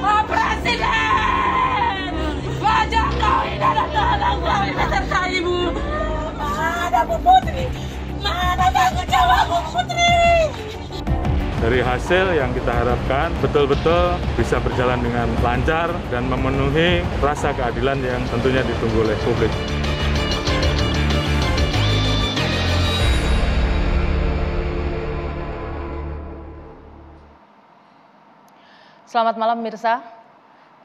Pak Presiden, Pak Jokowi dan tolong ini serta Ibu. Mana Bu Putri? Mana tanggung jawab Bu Putri? Dari hasil yang kita harapkan betul-betul bisa berjalan dengan lancar dan memenuhi rasa keadilan yang tentunya ditunggu oleh publik. Selamat malam pemirsa.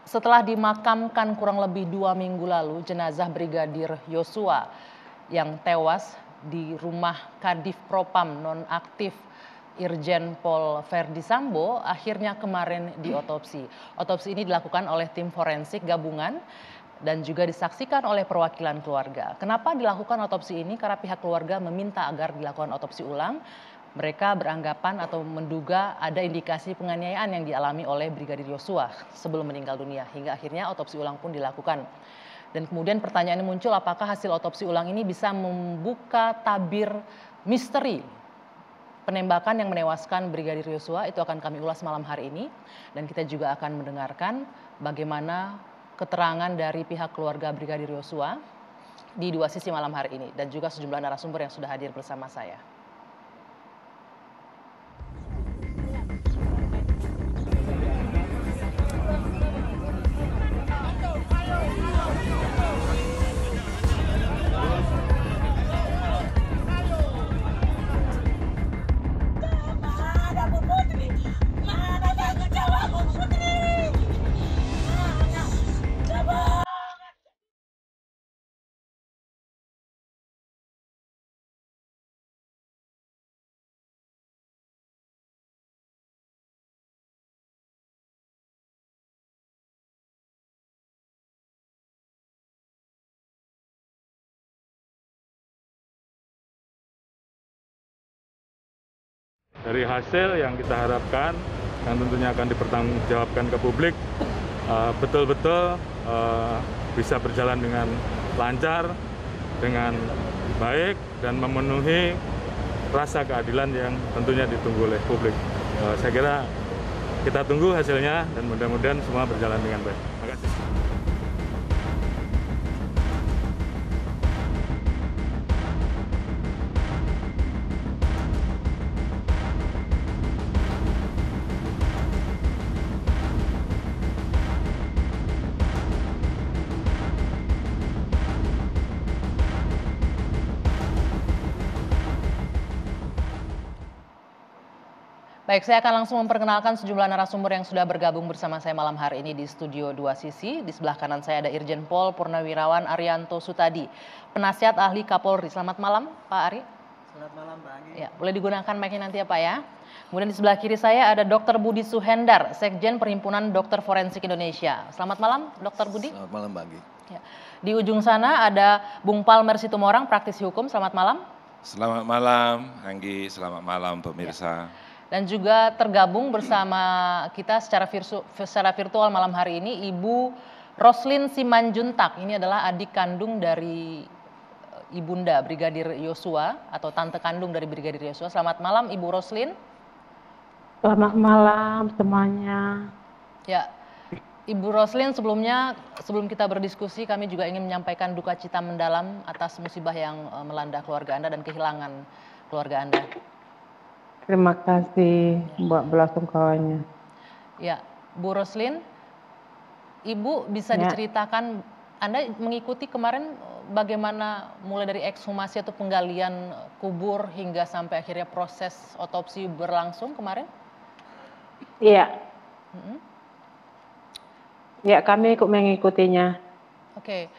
Setelah dimakamkan kurang lebih 2 minggu lalu, jenazah Brigadir Yosua yang tewas di rumah Kadif Propam nonaktif Irjen Pol Verdi Sambo akhirnya kemarin diotopsi. Otopsi ini dilakukan oleh tim forensik gabungan dan juga disaksikan oleh perwakilan keluarga. Kenapa dilakukan otopsi ini? Karena pihak keluarga meminta agar dilakukan otopsi ulang. Mereka beranggapan atau menduga ada indikasi penganiayaan yang dialami oleh Brigadir Yosua sebelum meninggal dunia. Hingga akhirnya otopsi ulang pun dilakukan. Dan kemudian pertanyaannya muncul, apakah hasil otopsi ulang ini bisa membuka tabir misteri penembakan yang menewaskan Brigadir Yosua? Itu akan kami ulas malam hari ini. Dan kita juga akan mendengarkan bagaimana keterangan dari pihak keluarga Brigadir Yosua di dua sisi malam hari ini. Dan juga sejumlah narasumber yang sudah hadir bersama saya. Dari hasil yang kita harapkan, yang tentunya akan dipertanggungjawabkan ke publik, betul-betul bisa berjalan dengan lancar, dengan baik, dan memenuhi rasa keadilan yang tentunya ditunggu oleh publik. Saya kira kita tunggu hasilnya dan mudah-mudahan semua berjalan dengan baik. Terima kasih. Baik, saya akan langsung memperkenalkan sejumlah narasumber yang sudah bergabung bersama saya malam hari ini di studio Dua Sisi. Di sebelah kanan saya ada Irjen Pol Purnawirawan Arianto Sutadi, penasihat ahli Kapolri. Selamat malam, Pak Ari. Selamat malam, Mbak Anggi. Ya, boleh digunakan mic-nya nanti ya, Pak ya. Kemudian di sebelah kiri saya ada Dr. Budi Suhendar, Sekjen Perhimpunan Dokter Forensik Indonesia. Selamat malam, Dr. Budi. Selamat malam, Mbak Anggi. Ya. Di ujung sana ada Bung Palmer Situmorang, praktisi hukum. Selamat malam. Selamat malam, Anggi. Selamat malam, pemirsa. Dan juga tergabung bersama kita secara virtual malam hari ini Ibu Roslin Simanjuntak. Ini adalah adik kandung dari Ibunda Brigadir Yosua atau tante kandung dari Brigadir Yosua. Selamat malam Ibu Roslin. Selamat malam semuanya. Ya, Ibu Roslin, sebelum kita berdiskusi kami juga ingin menyampaikan duka cita mendalam atas musibah yang melanda keluarga Anda dan kehilangan keluarga Anda. Terima kasih buat belasungkawanya. Ya, Bu Roslin, Ibu bisa diceritakan, Anda mengikuti kemarin bagaimana mulai dari ekshumasi atau penggalian kubur hingga sampai akhirnya proses otopsi berlangsung kemarin? Iya. Ya, kami ikut mengikutinya. Oke,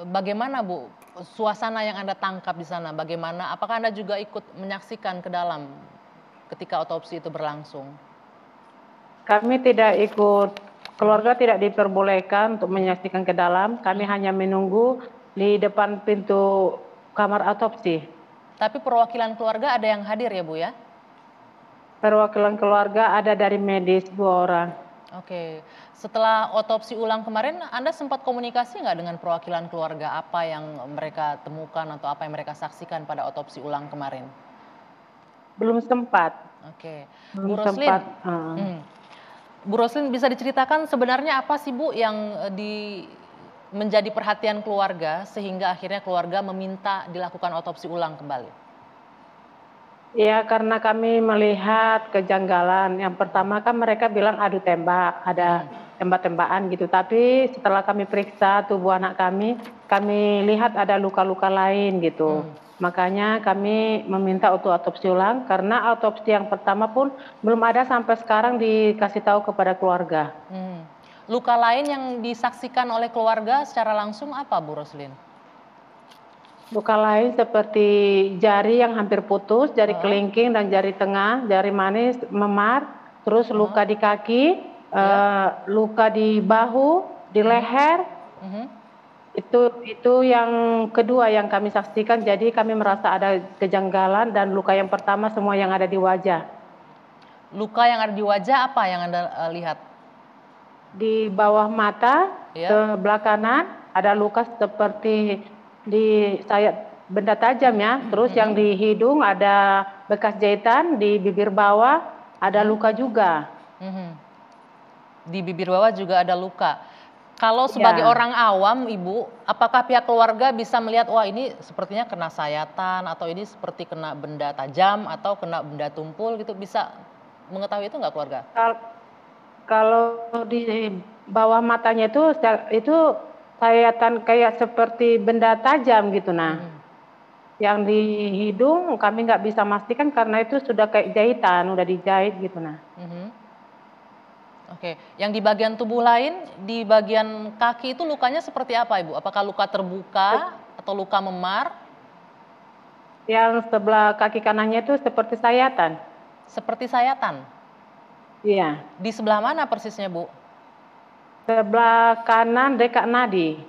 bagaimana Bu suasana yang Anda tangkap di sana? Bagaimana? Apakah Anda juga ikut menyaksikan ke dalam ketika otopsi itu berlangsung? Kami tidak ikut, keluarga tidak diperbolehkan untuk menyaksikan ke dalam. Kami hanya menunggu di depan pintu kamar otopsi. Tapi perwakilan keluarga ada yang hadir ya Bu ya? Perwakilan keluarga ada dari medis 2 orang. Oke, setelah otopsi ulang kemarin, Anda sempat komunikasi nggak dengan perwakilan keluarga? Apa yang mereka temukan atau apa yang mereka saksikan pada otopsi ulang kemarin? Belum sempat. Oke, Belum Bu Roslin, sempat. Bu Roslin, bisa diceritakan sebenarnya apa sih Bu yang menjadi perhatian keluarga sehingga akhirnya keluarga meminta dilakukan otopsi ulang kembali? Ya, karena kami melihat kejanggalan. Yang pertama kan mereka bilang adu tembak, ada tembak-tembakan gitu. Tapi setelah kami periksa tubuh anak kami lihat ada luka-luka lain gitu. Makanya kami meminta untuk otopsi ulang karena otopsi yang pertama pun belum ada sampai sekarang dikasih tahu kepada keluarga. Luka lain yang disaksikan oleh keluarga secara langsung apa Bu Roslin? Luka lain seperti jari yang hampir putus, jari kelingking dan jari tengah, jari manis memar, terus luka di kaki, luka di bahu, di leher. Itu yang kedua yang kami saksikan, jadi kami merasa ada kejanggalan dan luka yang pertama semua yang ada di wajah. Luka yang ada di wajah apa yang Anda lihat? Di bawah mata, sebelah kanan ada luka seperti di sayat benda tajam ya. Terus yang di hidung ada bekas jahitan, di bibir bawah ada luka juga. Di bibir bawah juga ada luka. Kalau sebagai orang awam, Ibu, apakah pihak keluarga bisa melihat, wah ini sepertinya kena sayatan, atau ini seperti kena benda tajam, atau kena benda tumpul gitu, bisa mengetahui itu nggak keluarga? Kalau di bawah matanya itu sayatan kayak seperti benda tajam gitu nah. Yang di hidung kami nggak bisa pastikan karena itu sudah kayak jahitan, udah dijahit gitu nah. Oke, yang di bagian tubuh lain, di bagian kaki itu lukanya seperti apa Ibu? Apakah luka terbuka atau luka memar? Yang sebelah kaki kanannya itu seperti sayatan. Seperti sayatan? Iya. Di sebelah mana persisnya Bu? Sebelah kanan dekat nadi.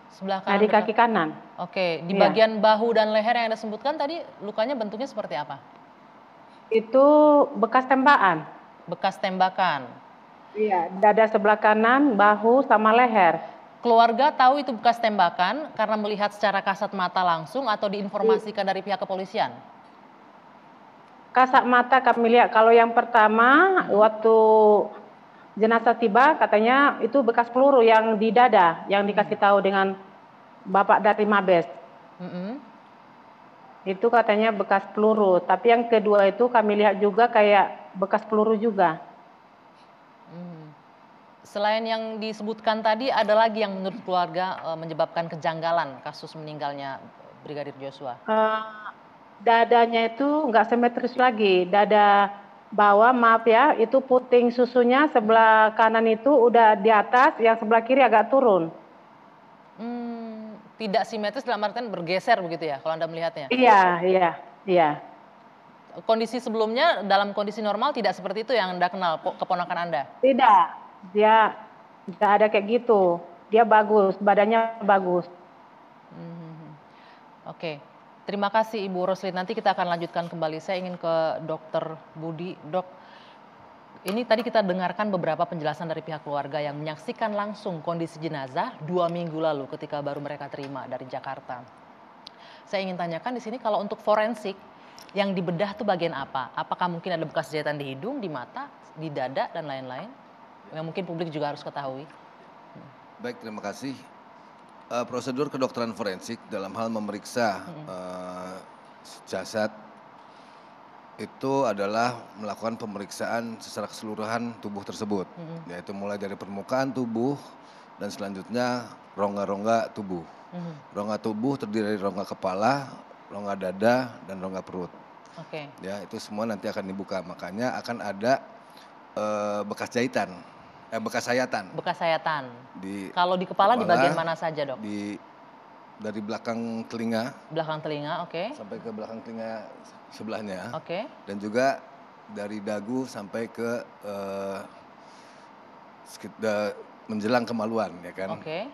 Sebelah kanan nadi kaki kanan. Oke, di bagian bahu dan leher yang Anda sebutkan tadi lukanya bentuknya seperti apa? Itu bekas tembakan. Bekas tembakan. Iya, dada sebelah kanan, bahu sama leher. Keluarga tahu itu bekas tembakan karena melihat secara kasat mata langsung atau diinformasikan dari pihak kepolisian? Kasat mata kami lihat, kalau yang pertama waktu jenazah tiba katanya itu bekas peluru yang di dada yang dikasih tahu dengan bapak dari Mabes. Itu katanya bekas peluru, tapi yang kedua itu kami lihat juga kayak bekas peluru juga. Selain yang disebutkan tadi, ada lagi yang menurut keluarga menyebabkan kejanggalan kasus meninggalnya Brigadir Joshua? Dadanya itu nggak simetris lagi. Dada bawah, maaf ya, itu puting susunya sebelah kanan itu udah di atas, yang sebelah kiri agak turun. Tidak simetris dalam artian bergeser begitu ya, kalau Anda melihatnya? Iya. Kondisi sebelumnya dalam kondisi normal tidak seperti itu yang Anda kenal, keponakan Anda? Tidak. Dia nggak ada kayak gitu. Dia bagus, badannya bagus. Oke, terima kasih Ibu Roslin. Nanti kita akan lanjutkan kembali. Saya ingin ke Dokter Budi. Dok, ini tadi kita dengarkan beberapa penjelasan dari pihak keluarga yang menyaksikan langsung kondisi jenazah 2 minggu lalu ketika baru mereka terima dari Jakarta. Saya ingin tanyakan di sini kalau untuk forensik yang dibedah itu bagian apa? Apakah mungkin ada bekas jahitan di hidung, di mata, di dada dan lain-lain? Yang mungkin publik juga harus ketahui. Baik, terima kasih. Prosedur kedokteran forensik dalam hal memeriksa jasad itu adalah melakukan pemeriksaan secara keseluruhan tubuh tersebut, yaitu mulai dari permukaan tubuh dan selanjutnya rongga-rongga tubuh. Rongga tubuh terdiri dari rongga kepala, rongga dada, dan rongga perut. Ya, itu semua nanti akan dibuka. Makanya akan ada bekas jahitan. Bekas sayatan. Bekas sayatan. Kalau di kepala di bagian mana saja dok? Dari belakang telinga. Belakang telinga, oke. Sampai ke belakang telinga sebelahnya. Oke. Dan juga dari dagu sampai ke menjelang kemaluan, ya kan? Oke.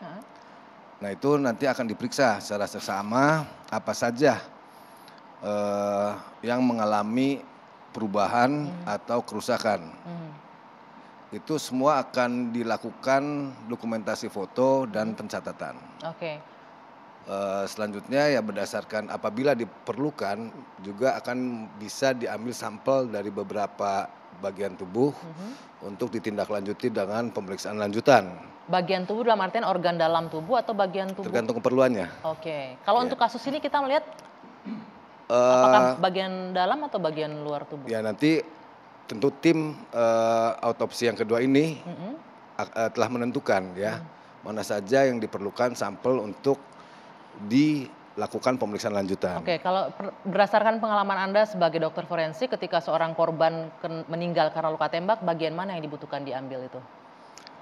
Nah itu nanti akan diperiksa secara seksama apa saja yang mengalami perubahan atau kerusakan. Itu semua akan dilakukan dokumentasi foto dan pencatatan. Oke. Selanjutnya ya berdasarkan apabila diperlukan juga akan bisa diambil sampel dari beberapa bagian tubuh untuk ditindaklanjuti dengan pemeriksaan lanjutan. Bagian tubuh dalam artian organ dalam tubuh atau bagian tubuh? Tergantung keperluannya. Oke. Kalau Ya. untuk kasus ini kita melihat Eh, apakah bagian dalam atau bagian luar tubuh? Ya nanti tentu tim autopsi yang kedua ini telah menentukan ya mana saja yang diperlukan sampel untuk dilakukan pemeriksaan lanjutan. Oke, kalau berdasarkan pengalaman Anda sebagai dokter forensik ketika seorang korban meninggal karena luka tembak, bagian mana yang dibutuhkan diambil itu?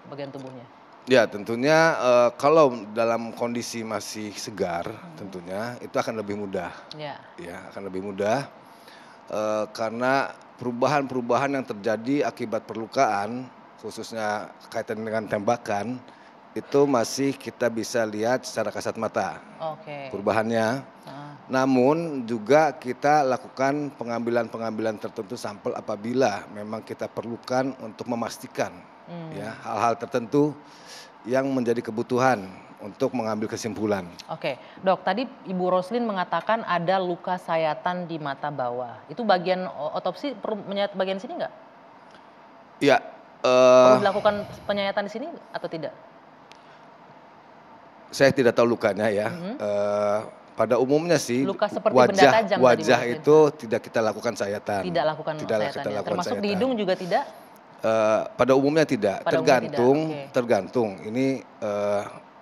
Bagian tubuhnya? Ya tentunya kalau dalam kondisi masih segar tentunya itu akan lebih mudah. Ya akan lebih mudah karena perubahan-perubahan yang terjadi akibat perlukaan khususnya kaitan dengan tembakan itu masih kita bisa lihat secara kasat mata perubahannya. Namun juga kita lakukan pengambilan tertentu sampel apabila memang kita perlukan untuk memastikan ya hal-hal tertentu yang menjadi kebutuhan untuk mengambil kesimpulan. Oke, Dok, tadi Ibu Roslin mengatakan ada luka sayatan di mata bawah. Itu bagian otopsi perlu menyayat bagian sini nggak? Iya. Perlu dilakukan penyayatan di sini atau tidak? Saya tidak tahu lukanya ya. Pada umumnya sih luka seperti benda tajam wajah itu tidak kita lakukan sayatan. Tidak lakukan sayatan ya. Termasuk di hidung juga tidak? Pada umumnya tidak. Pada tergantung. Ini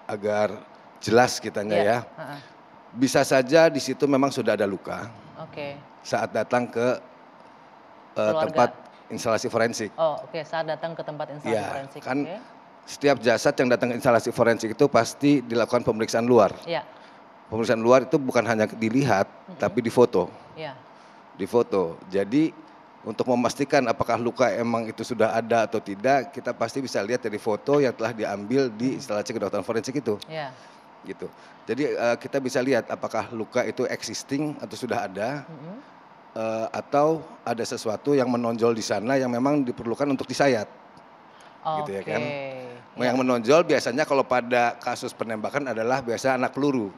agar jelas kitanya ya. Bisa saja di situ memang sudah ada luka. Saat datang ke tempat instalasi forensik. Saat datang ke tempat instalasi forensik. Kan setiap jasad yang datang ke instalasi forensik itu pasti dilakukan pemeriksaan luar. Pemeriksaan luar itu bukan hanya dilihat, tapi difoto. Difoto. Jadi untuk memastikan apakah luka emang itu sudah ada atau tidak, kita pasti bisa lihat dari foto yang telah diambil di instalasi kedokteran forensik itu. Gitu. Jadi kita bisa lihat apakah luka itu existing atau sudah ada, atau ada sesuatu yang menonjol di sana yang memang diperlukan untuk disayat. Gitu ya kan. Yang menonjol biasanya kalau pada kasus penembakan adalah biasa anak peluru.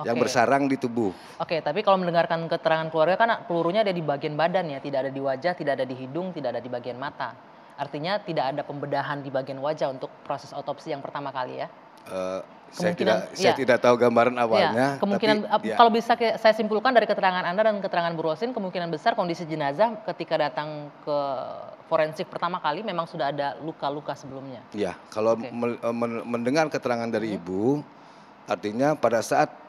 Yang bersarang di tubuh. Tapi kalau mendengarkan keterangan keluarga kan pelurunya ada di bagian badan ya, tidak ada di wajah, tidak ada di hidung, tidak ada di bagian mata. Artinya tidak ada pembedahan di bagian wajah untuk proses otopsi yang pertama kali ya. Saya tidak tahu gambaran awalnya. Kalau bisa saya simpulkan dari keterangan Anda dan keterangan Bu Roslin, kemungkinan besar kondisi jenazah ketika datang ke forensik pertama kali memang sudah ada luka-luka sebelumnya. Ya, kalau mendengar keterangan dari Ibu, artinya pada saat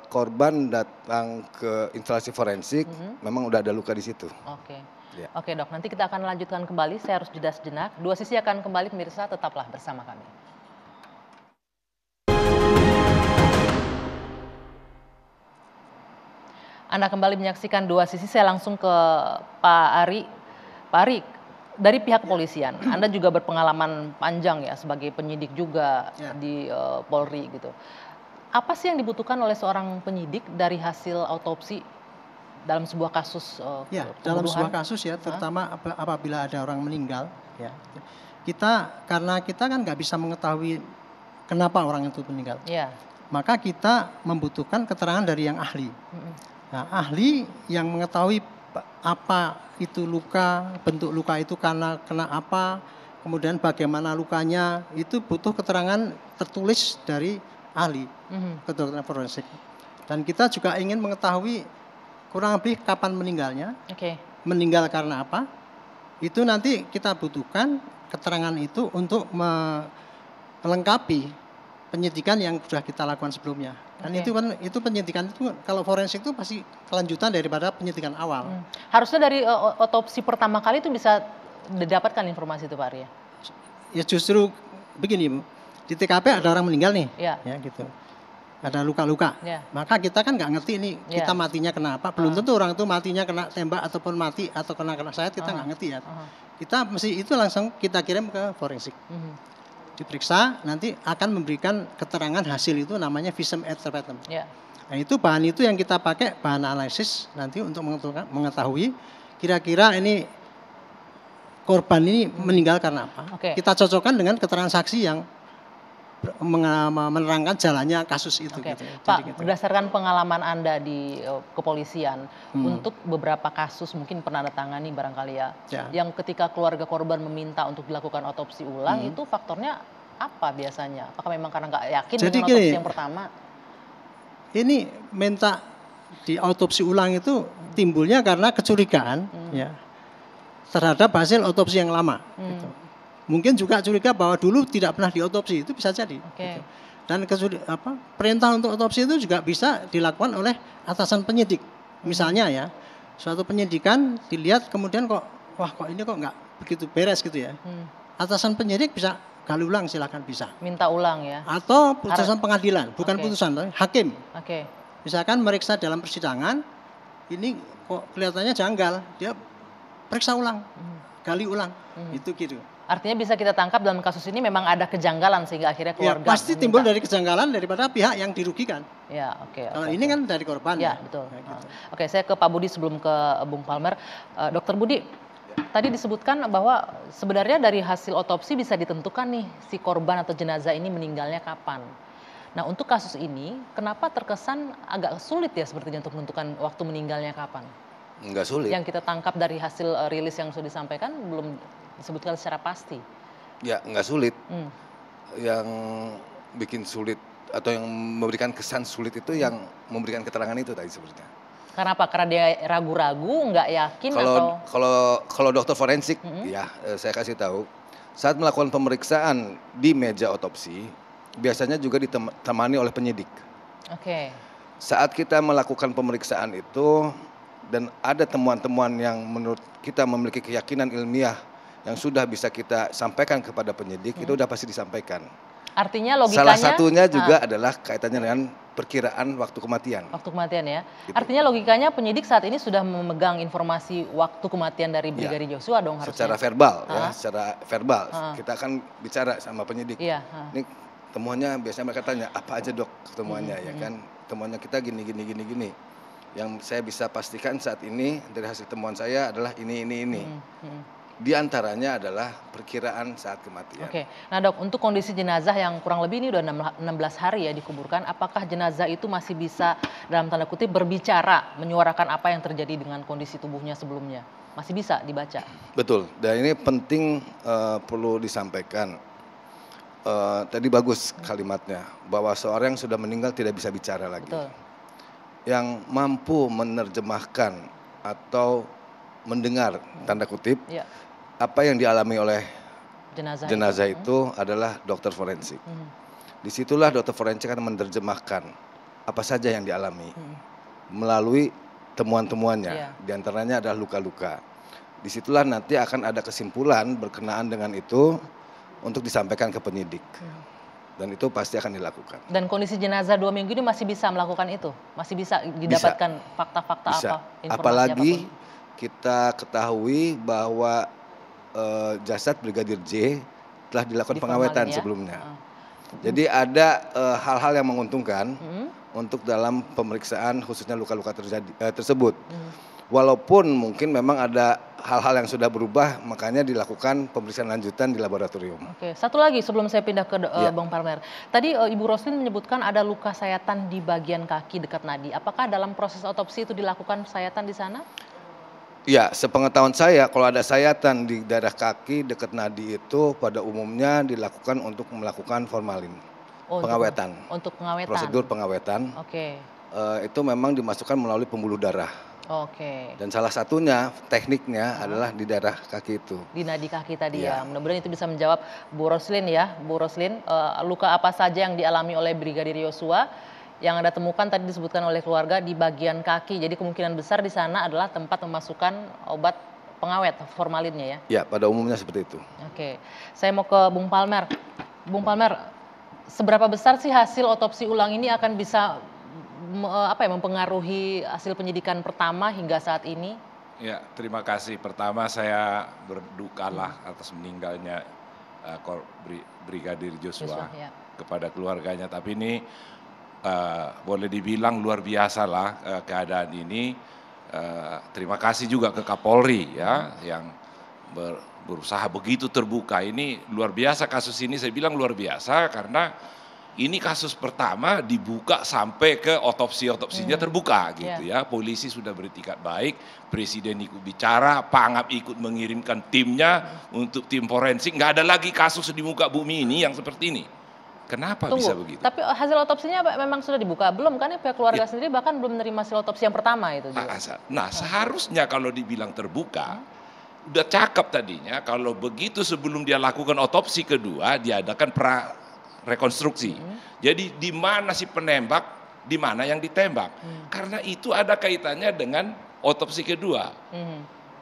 korban datang ke instalasi forensik, memang udah ada luka di situ. Oke Dok, nanti kita akan lanjutkan kembali, saya harus jeda sejenak. Dua Sisi akan kembali pemirsa, tetaplah bersama kami. Anda kembali menyaksikan Dua Sisi, saya langsung ke Pak Ari. Pak Ari, dari pihak kepolisian, Anda juga berpengalaman panjang ya sebagai penyidik juga di Polri gitu. Apa sih yang dibutuhkan oleh seorang penyidik dari hasil autopsi dalam sebuah kasus pembunuhan? Dalam sebuah kasus ya, terutama apabila ada orang meninggal, ya, karena kita kan nggak bisa mengetahui kenapa orang itu meninggal, maka kita membutuhkan keterangan dari yang ahli. Nah, ahli yang mengetahui apa itu luka, bentuk luka itu karena kena apa, kemudian bagaimana lukanya, itu butuh keterangan tertulis dari ahli kedokteran forensik. Dan kita juga ingin mengetahui kurang lebih kapan meninggalnya, meninggal karena apa. Itu nanti kita butuhkan keterangan itu untuk melengkapi penyidikan yang sudah kita lakukan sebelumnya. Dan itu penyidikan itu kalau forensik itu pasti kelanjutan daripada penyidikan awal. Harusnya dari otopsi pertama kali itu bisa didapatkan informasi itu Pak Arya? Ya justru begini, di TKP ada orang meninggal nih, ya gitu, ada luka-luka, maka kita kan nggak ngerti ini kita matinya kenapa, belum tentu orang itu matinya kena tembak ataupun mati atau kena sayat, kita nggak ngerti ya. Kita mesti itu langsung kita kirim ke forensik, diperiksa, nanti akan memberikan keterangan hasil itu namanya visum et repertum. Nah itu bahan itu yang kita pakai bahan analisis nanti untuk mengetahui kira-kira ini korban ini meninggal karena apa. Kita cocokkan dengan keterangan saksi yang menerangkan jalannya kasus itu. Oke. Gitu. Pak, gitu. berdasarkan pengalaman Anda di kepolisian, untuk beberapa kasus mungkin pernah Anda tangani barangkali ya, yang ketika keluarga korban meminta untuk dilakukan otopsi ulang, itu faktornya apa biasanya? Apakah memang karena nggak yakin dengan otopsi yang pertama? Ini minta di autopsi ulang itu timbulnya karena kecurigaan ya terhadap hasil otopsi yang lama. Gitu. Mungkin juga curiga bahwa dulu tidak pernah diotopsi, itu bisa jadi. Gitu. Dan perintah untuk otopsi itu juga bisa dilakukan oleh atasan penyidik. Misalnya ya, suatu penyidikan dilihat kemudian kok ini kok nggak begitu beres gitu ya. Atasan penyidik bisa gali ulang, silakan bisa. Minta ulang ya. Atau putusan pengadilan, bukan putusan, tapi hakim. Oke. Misalkan meriksa dalam persidangan, ini kok kelihatannya janggal, dia periksa ulang, gali ulang, itu gitu. Artinya bisa kita tangkap dalam kasus ini memang ada kejanggalan sehingga akhirnya keluarga pasti timbul dari kejanggalan daripada pihak yang dirugikan. Ya, oke. Kalau ini kan dari korban. Ya, betul. Gitu. Oke, saya ke Pak Budi sebelum ke Bung Palmer. Dokter Budi, tadi disebutkan bahwa sebenarnya dari hasil otopsi bisa ditentukan nih si korban atau jenazah ini meninggalnya kapan. Nah, untuk kasus ini kenapa terkesan agak sulit ya sepertinya untuk menentukan waktu meninggalnya kapan? Enggak sulit. Yang kita tangkap dari hasil rilis yang sudah disampaikan belum disebutkan secara pasti. Ya, enggak sulit. Yang bikin sulit atau yang memberikan kesan sulit itu yang memberikan keterangan itu tadi sebenarnya. Karena apa? Karena dia ragu-ragu, nggak yakin atau? Kalau dokter forensik, ya saya kasih tahu, saat melakukan pemeriksaan di meja otopsi, biasanya juga ditemani oleh penyidik. Oke. Saat kita melakukan pemeriksaan itu dan ada temuan-temuan yang menurut kita memiliki keyakinan ilmiah yang sudah bisa kita sampaikan kepada penyidik, itu udah pasti disampaikan. Artinya logikanya salah satunya juga adalah kaitannya dengan perkiraan waktu kematian. Waktu kematian ya. Gitu. Artinya logikanya penyidik saat ini sudah memegang informasi waktu kematian dari Brigadir Joshua dong harusnya. Secara verbal ya, secara verbal kita akan bicara sama penyidik. Iya. Ini temuannya biasanya mereka tanya apa aja dok temuannya ya kan, temuannya kita gini. Yang saya bisa pastikan saat ini dari hasil temuan saya adalah ini. Di antaranya adalah perkiraan saat kematian. Oke. Nah dok, untuk kondisi jenazah yang kurang lebih ini udah 16 hari ya dikuburkan, apakah jenazah itu masih bisa dalam tanda kutip berbicara, menyuarakan apa yang terjadi dengan kondisi tubuhnya sebelumnya? Masih bisa dibaca? Betul, dan ini penting perlu disampaikan. Tadi bagus kalimatnya, bahwa seorang yang sudah meninggal tidak bisa bicara lagi. Betul. Yang mampu menerjemahkan atau mendengar, tanda kutip, apa yang dialami oleh jenazah itu adalah dokter forensik. Disitulah dokter forensik akan menerjemahkan apa saja yang dialami melalui temuan-temuannya. Di antaranya adalah luka-luka. Disitulah nanti akan ada kesimpulan berkenaan dengan itu untuk disampaikan ke penyidik. Dan itu pasti akan dilakukan. Dan kondisi jenazah 2 minggu ini masih bisa melakukan itu? Masih bisa didapatkan fakta-fakta apa? Informasi apalagi apapun? Kita ketahui bahwa jasad Brigadir J telah dilakukan pengawetan sebelumnya. Jadi ada hal-hal yang menguntungkan untuk dalam pemeriksaan khususnya luka-luka tersebut. Walaupun mungkin memang ada hal-hal yang sudah berubah, makanya dilakukan pemeriksaan lanjutan di laboratorium. Oke, satu lagi sebelum saya pindah ke Bang Palmer. Tadi Ibu Roslin menyebutkan ada luka sayatan di bagian kaki dekat nadi. Apakah dalam proses otopsi itu dilakukan sayatan di sana? Ya, sepengetahuan saya kalau ada sayatan di daerah kaki dekat nadi itu pada umumnya dilakukan untuk melakukan formalin. Pengawetan. Untuk pengawetan. Prosedur pengawetan. Oke. Itu memang dimasukkan melalui pembuluh darah. Oke. Dan salah satunya tekniknya adalah di daerah kaki itu. Di nadi kaki tadi ya. Mudah-mudahan itu bisa menjawab Bu Roslin ya. Bu Roslin, luka apa saja yang dialami oleh Brigadir Joshua yang Anda temukan tadi disebutkan oleh keluarga di bagian kaki. Jadi kemungkinan besar di sana adalah tempat memasukkan obat pengawet formalinnya ya? Ya, pada umumnya seperti itu. Oke. Saya mau ke Bung Palmer. Bung Palmer, seberapa besar sih hasil otopsi ulang ini akan bisa mempengaruhi hasil penyidikan pertama hingga saat ini? Ya, terima kasih. Pertama saya berdukalah atas meninggalnya Brigadir Joshua kepada keluarganya. Tapi ini boleh dibilang luar biasa lah keadaan ini. Terima kasih juga ke Kapolri ya yang berusaha begitu terbuka. Ini luar biasa kasus ini, saya bilang luar biasa karena ini kasus pertama dibuka sampai ke otopsinya terbuka gitu ya. Polisi sudah beretikat baik, presiden ikut bicara, Pangap ikut mengirimkan timnya untuk tim forensik. Nggak ada lagi kasus di muka bumi ini yang seperti ini. Kenapa bisa begitu? Tapi hasil otopsinya memang sudah dibuka? Belum kan ya, pihak keluarga sendiri bahkan belum menerima hasil otopsi yang pertama itu juga. Nah seharusnya kalau dibilang terbuka, udah cakep tadinya kalau begitu sebelum dia lakukan otopsi kedua, diadakan rekonstruksi. Jadi di mana si penembak, di mana yang ditembak. Karena itu ada kaitannya dengan otopsi kedua.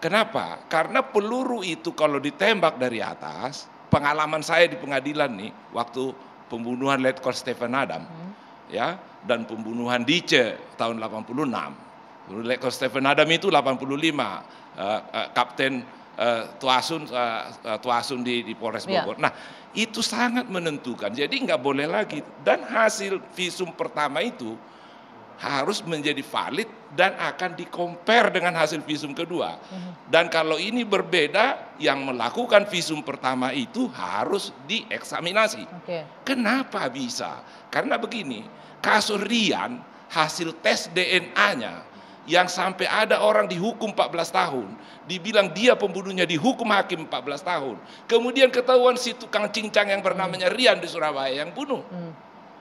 Kenapa? Karena peluru itu kalau ditembak dari atas, pengalaman saya di pengadilan nih, waktu pembunuhan Letkol Stephen Adam, ya, dan pembunuhan Dice tahun 86. Letkol Stephen Adam itu 85, Kapten Tuasun di Polres Bogor. Nah, itu sangat menentukan. Jadi nggak boleh lagi. Dan hasil visum pertama itu harus menjadi valid dan akan di-compare dengan hasil visum kedua. Dan kalau ini berbeda, yang melakukan visum pertama itu harus dieksaminasi. Kenapa bisa? Karena begini, kasus Rian hasil tes DNA-nya yang sampai ada orang dihukum 14 tahun, dibilang dia pembunuhnya, dihukum hakim 14 tahun. Kemudian ketahuan si tukang cincang yang bernamanya Rian di Surabaya yang bunuh.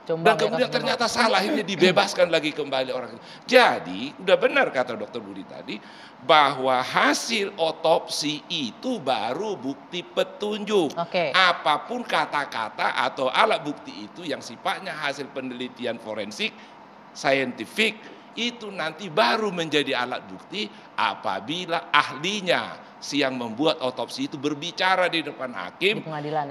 Dan kemudian ternyata salah, akhirnya dibebaskan lagi kembali orang itu. Jadi, udah benar kata Dokter Budi tadi, bahwa hasil otopsi itu baru bukti petunjuk. Apapun kata-kata atau alat bukti itu yang sifatnya hasil penelitian forensik, saintifik, itu nanti baru menjadi alat bukti apabila ahlinya yang membuat otopsi itu berbicara di depan hakim.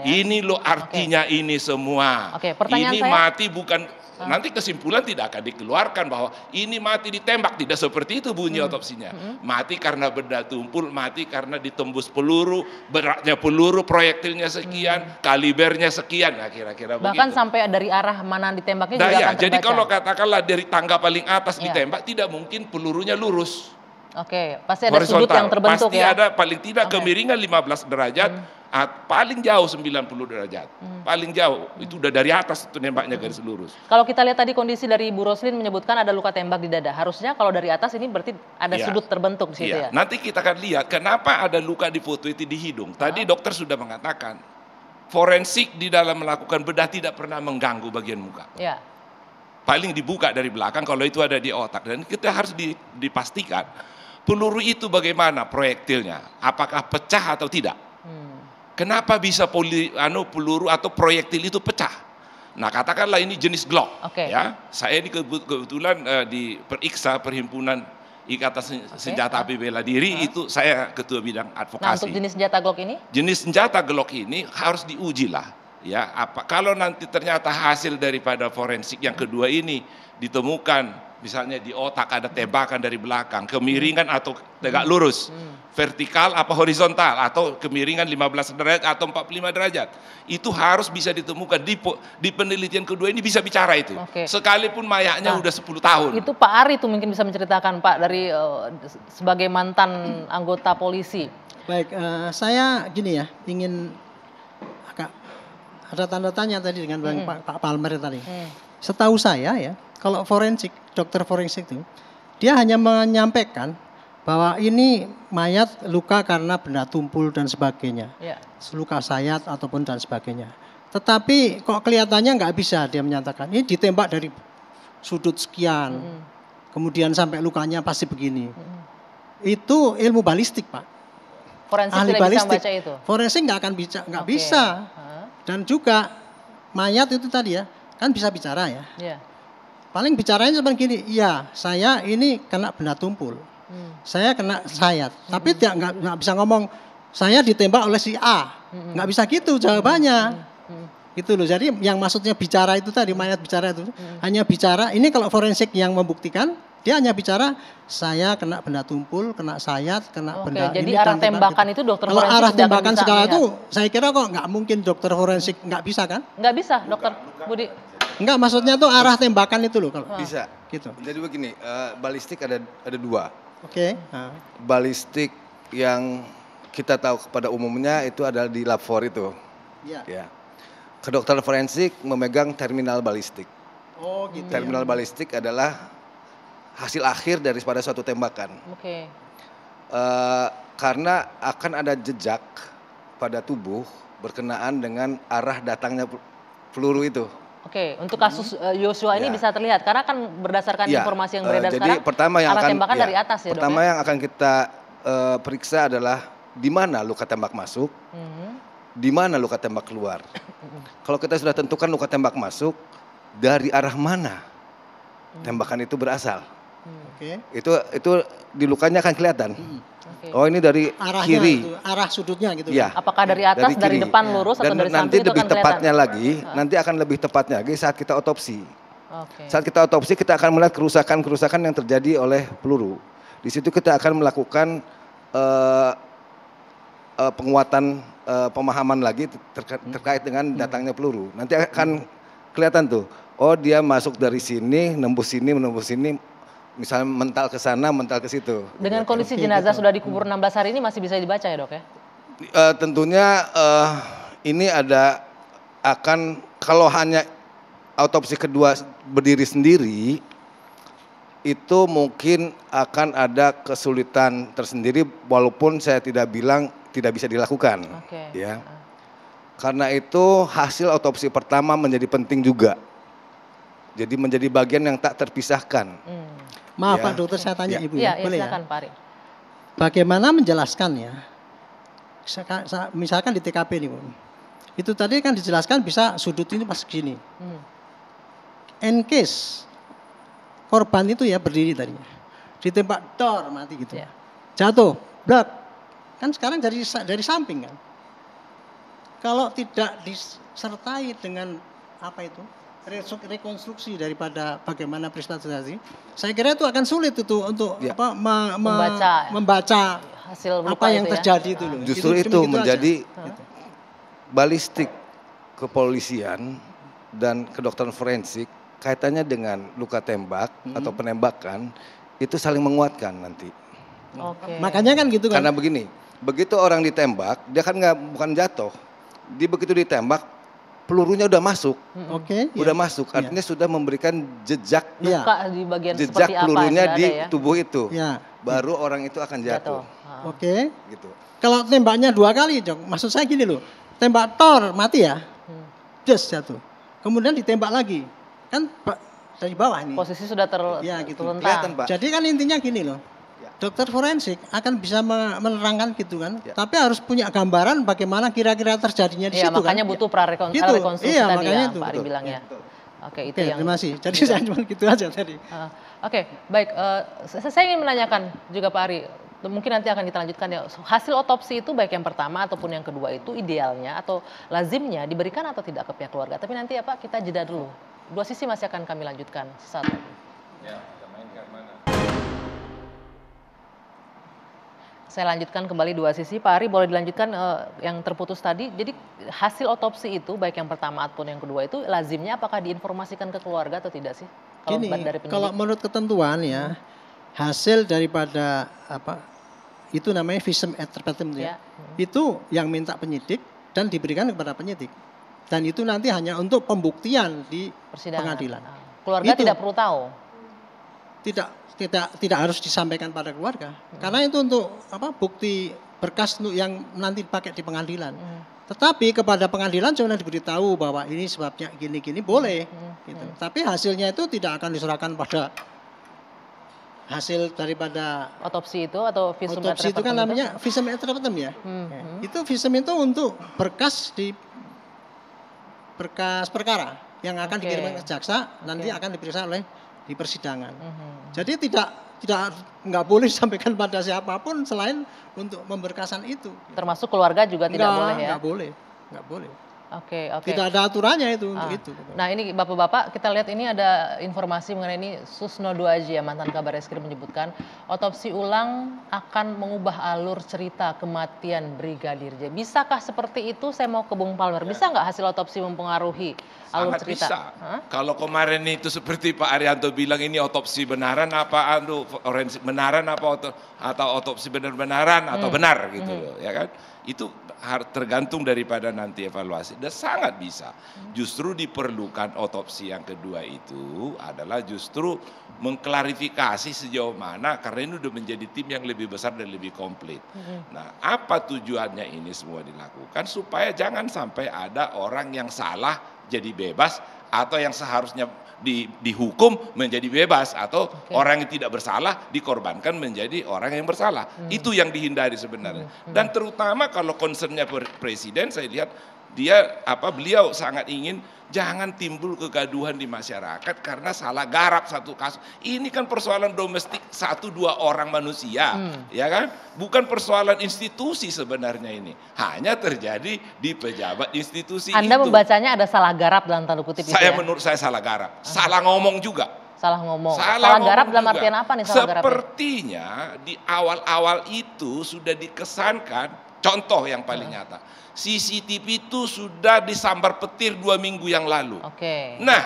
Ini loh artinya ini semua. Ini saya, mati bukan, nanti kesimpulan tidak akan dikeluarkan bahwa ini mati ditembak. Tidak seperti itu bunyi otopsinya. Mati karena benda tumpul, mati karena ditembus peluru, beratnya peluru, proyektilnya sekian, kalibernya sekian. Nah, kira-kira begitu. Bahkan sampai dari arah mana ditembaknya juga akan terbaca. Jadi kalau katakanlah dari tangga paling atas ditembak, tidak mungkin pelurunya lurus. Pasti ada sudut yang terbentuk. Pasti ada paling tidak kemiringan 15 derajat, paling jauh 90 derajat. Paling jauh, itu udah dari atas itu nembaknya garis lurus. Kalau kita lihat tadi kondisi dari Bu Roslin menyebutkan ada luka tembak di dada. Harusnya kalau dari atas ini berarti ada sudut terbentuk di situ ya. Nanti kita akan lihat kenapa ada luka di foto itu di hidung. Tadi dokter sudah mengatakan, forensik di dalam melakukan bedah tidak pernah mengganggu bagian muka. Paling dibuka dari belakang kalau itu ada di otak. Dan kita harus dipastikan peluru itu bagaimana proyektilnya, apakah pecah atau tidak. Kenapa bisa peluru atau proyektil itu pecah? Nah, katakanlah ini jenis Glock. Ya, saya ini kebetulan di Periksa Perhimpunan Ikatan Senjata Api Bela Diri, itu saya ketua bidang advokasi. Nah, untuk jenis senjata Glock ini? Jenis senjata Glock ini harus diuji lah. Ya, kalau nanti ternyata hasil daripada forensik yang kedua ini ditemukan misalnya di otak ada tembakan dari belakang, kemiringan atau tegak lurus, vertikal apa horizontal, atau kemiringan 15 derajat atau 45 derajat. Itu harus bisa ditemukan di penelitian kedua ini, bisa bicara itu. Sekalipun mayatnya udah 10 tahun. Itu Pak Ari tuh mungkin bisa menceritakan Pak dari sebagai mantan anggota polisi. Baik, saya gini ya, ingin agak ada tanda tanya tadi dengan Pak Palmer tadi. Setahu saya ya, kalau forensik, dokter forensik itu, dia hanya menyampaikan bahwa ini mayat luka karena benda tumpul dan sebagainya. Luka sayat ataupun dan sebagainya. Tetapi kok kelihatannya nggak bisa dia menyatakan, ini ditembak dari sudut sekian, kemudian sampai lukanya pasti begini. Itu ilmu balistik, Pak. Forensik tidak bisa membaca itu? Forensik nggak akan bisa. Dan juga mayat itu tadi ya, kan bisa bicara ya. Paling bicaranya seperti gini, iya saya ini kena benda tumpul, saya kena sayat, tapi nggak bisa ngomong saya ditembak oleh si A, nggak bisa gitu jawabannya, gitu loh. Jadi yang maksudnya bicara itu tadi, mayat bicara itu hanya bicara. Ini kalau forensik yang membuktikan, dia hanya bicara saya kena benda tumpul, kena sayat, kena benda jadi ini. Arah tembakan gitu. Itu dokter kalau forensik arah tembakan segala lihat. itu, saya kira kok nggak mungkin dokter forensik nggak bisa kan? Nggak bisa, dokter Budi. Enggak, maksudnya tuh arah tembakan itu loh kalau bisa. Gitu. Jadi begini, balistik ada dua. Oke. Balistik yang kita tahu pada umumnya itu adalah di lab 4 itu. Iya. Ya. Kedokteran forensik memegang terminal balistik. Oh gitu. Terminal balistik adalah hasil akhir daripada suatu tembakan. Oke. Karena akan ada jejak pada tubuh berkenaan dengan arah datangnya peluru itu. Oke, untuk kasus Yosua ini bisa terlihat karena kan berdasarkan informasi yang beredar jadi sekarang, pertama yang arah akan tembakan dari atas ya, pertama Dok, ya? yang akan kita periksa adalah di mana luka tembak masuk, di mana luka tembak keluar. Kalau kita sudah tentukan luka tembak masuk, dari arah mana tembakan itu berasal. Oke. Itu di lukanya akan kelihatan. Oke. Oh ini dari Arahnya kiri. itu, arah sudutnya gitu. Ya. Apakah dari atas, dari kiri. depan lurus atau Dan dari nanti samping itu lebih akan kelihatan? tepatnya lagi, nanti akan lebih tepatnya lagi saat kita otopsi. Oke. Saat kita otopsi kita akan melihat kerusakan-kerusakan yang terjadi oleh peluru. Di situ kita akan melakukan penguatan pemahaman lagi terkait dengan datangnya peluru. Nanti akan kelihatan tuh, oh dia masuk dari sini, nembus sini, misalnya mental ke sana, mental ke situ. Dengan kondisi jenazah sudah dikubur 16 hari ini masih bisa dibaca ya, Dok ya? Tentunya ini akan kalau hanya autopsi kedua berdiri sendiri itu mungkin akan ada kesulitan tersendiri walaupun saya tidak bilang tidak bisa dilakukan. Ya. Karena itu hasil autopsi pertama menjadi penting juga. Jadi menjadi bagian yang tak terpisahkan. Maaf Pak Dokter, saya tanya Ibu ya, boleh silakan, Pak Ari. Bagaimana menjelaskan ya? Misalkan di TKP nih Bu, itu tadi kan dijelaskan bisa sudut ini pas gini. In case korban itu ya berdiri tadinya, ditembak dor mati gitu, jatuh, blak, kan sekarang dari samping kan. Kalau tidak disertai dengan apa itu? Rekonstruksi daripada bagaimana peristiwa terjadi, saya kira itu akan sulit itu untuk membaca hasil apa yang terjadi itu loh. Justru itu menjadi balistik kepolisian dan kedokteran forensik kaitannya dengan luka tembak atau penembakan itu saling menguatkan nanti. Makanya kan gitu kan. Karena begini, begitu orang ditembak dia kan bukan jatuh, dia begitu ditembak pelurunya udah masuk, udah masuk, artinya sudah memberikan jejak luka di bagian jejak seperti pelurunya apa, di ya? tubuh itu, baru orang itu akan jatuh. Gitu. Kalau tembaknya 2 kali, Dok, maksud saya gini loh, tembak tor mati ya, jatuh, kemudian ditembak lagi, kan dari bawah nih. Posisi sudah terlentang. Kelihatan, Pak. Jadi kan intinya gini loh. Dokter forensik akan bisa menerangkan gitu kan, tapi harus punya gambaran bagaimana kira-kira terjadinya di situ makanya kan. butuh prarekonstruksi gitu. tadi Makanya yang itu. Pak Ari bilangnya. Oke, itu yang. Terima kasih. Jadi saya cuma gitu aja tadi. Oke, baik. Saya ingin menanyakan juga Pak Ari, mungkin nanti akan kita lanjutkan ya. Hasil otopsi itu baik yang pertama ataupun yang kedua itu idealnya atau lazimnya diberikan atau tidak ke pihak keluarga. Tapi nanti ya Pak, kita jeda dulu. Dua sisi masih akan kami lanjutkan sesaat lagi. Ya, kita mainkan mana? Saya lanjutkan kembali dua sisi. Pak Ari boleh dilanjutkan yang terputus tadi. Jadi hasil otopsi itu baik yang pertama ataupun yang kedua itu lazimnya apakah diinformasikan ke keluarga atau tidak sih? Kalau Gini, dari kalau menurut ketentuan ya hasil daripada apa itu namanya visum et repertum ya. Itu yang minta penyidik dan diberikan kepada penyidik. Dan itu nanti hanya untuk pembuktian di pengadilan. Keluarga itu tidak perlu tahu. Tidak harus disampaikan pada keluarga karena itu untuk apa bukti berkas yang nanti dipakai di pengadilan. Tetapi kepada pengadilan cuma diberitahu bahwa ini sebabnya gini-gini boleh gitu. Tapi hasilnya itu tidak akan diserahkan pada hasil daripada otopsi itu atau visum et repertum. Otopsi itu kan namanya visum et repertum ya. Itu visum itu untuk berkas perkara yang akan dikirimkan ke jaksa nanti akan diperiksa oleh di persidangan. Jadi nggak boleh disampaikan pada siapapun selain untuk memberkasan itu. Termasuk keluarga juga tidak boleh ya? Nggak boleh. Oke. Tidak ada aturannya itu untuk itu. Nah ini Bapak-Bapak, kita lihat ini ada informasi mengenai ini, Susno Duaji ya, mantan Kabar Eskrim menyebutkan otopsi ulang akan mengubah alur cerita kematian Brigadir J. Bisakah seperti itu? Saya mau ke Bung Palmer. Bisa nggak hasil otopsi mempengaruhi alur Sangat cerita? Bisa. Kalau kemarin itu seperti Pak Arianto bilang ini otopsi benaran apa forensik benaran apa atau otopsi benar-benaran atau benar gitu loh, ya kan? Itu tergantung daripada nanti evaluasi, dan sangat bisa. Justru diperlukan otopsi yang kedua itu adalah justru mengklarifikasi sejauh mana, karena ini udah menjadi tim yang lebih besar dan lebih komplit. Nah, apa tujuannya ini semua dilakukan? Supaya jangan sampai ada orang yang salah jadi bebas, atau yang seharusnya dihukum menjadi bebas, atau orang yang tidak bersalah dikorbankan menjadi orang yang bersalah. Itu yang dihindari sebenarnya. Dan terutama kalau concernnya presiden, saya lihat beliau sangat ingin jangan timbul kegaduhan di masyarakat karena salah garap satu kasus. Ini kan persoalan domestik 1-2 orang manusia, ya kan? Bukan persoalan institusi sebenarnya ini. Hanya terjadi di pejabat institusi itu. Anda membacanya ada salah garap dalam tanda kutip itu ya? Menurut saya salah garap. Salah ngomong juga. Salah ngomong. Salah garap dalam artian apa nih salah garap? Sepertinya di awal-awal itu sudah dikesankan, contoh yang paling nyata, CCTV itu sudah disambar petir 2 minggu yang lalu. Nah,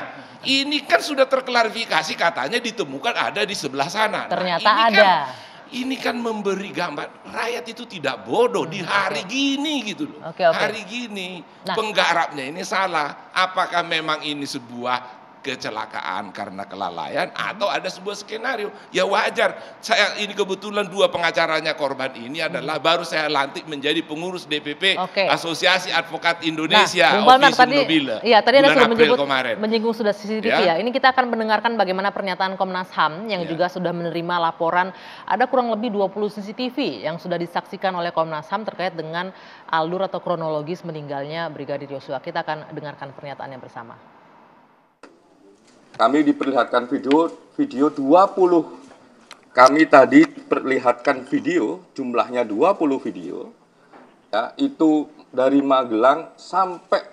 ini kan sudah terklarifikasi, katanya ditemukan ada di sebelah sana. Ternyata ada. Ini kan memberi gambar, rakyat itu tidak bodoh di hari gini gitu loh. Hari gini, penggarapnya ini salah. Apakah memang ini sebuah kecelakaan karena kelalaian atau ada sebuah skenario? Ya wajar. Saya ini kebetulan 2 pengacaranya korban ini adalah baru saya lantik menjadi pengurus DPP Asosiasi Advokat Indonesia. Bung Palmer tadi Anda sudah menyinggung sudah CCTV ya. Ini kita akan mendengarkan bagaimana pernyataan Komnas HAM yang juga sudah menerima laporan ada kurang lebih 20 CCTV yang sudah disaksikan oleh Komnas HAM terkait dengan alur atau kronologis meninggalnya Brigadir Yosua. Kita akan dengarkan pernyataannya bersama. Kami diperlihatkan video 20. Kami tadi perlihatkan video, jumlahnya 20 video. Ya, itu dari Magelang sampai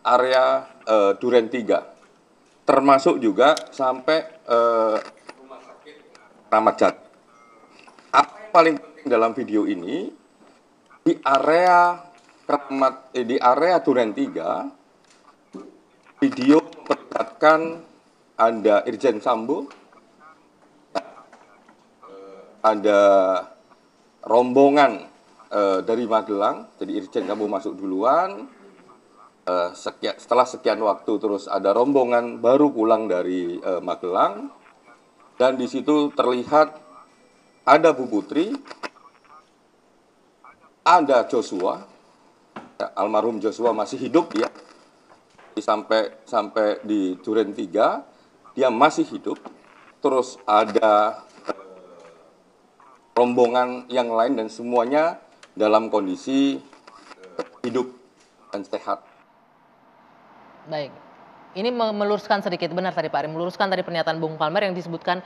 area Duren 3. Termasuk juga sampai Rumah Sakit Ramat Jati. Apa yang paling penting dalam video ini, di area Duren 3, video memperlihatkan ada Irjen Sambo, ada rombongan dari Magelang, jadi Irjen Sambo masuk duluan, setelah sekian waktu terus ada rombongan baru pulang dari Magelang, dan di situ terlihat ada Bu Putri, ada Joshua, almarhum Joshua masih hidup ya, sampai di Duren 3. Dia masih hidup, terus ada rombongan yang lain dan semuanya dalam kondisi hidup dan sehat. Baik, ini meluruskan sedikit, benar tadi Pak Ari, meluruskan tadi pernyataan Bung Palmer yang disebutkan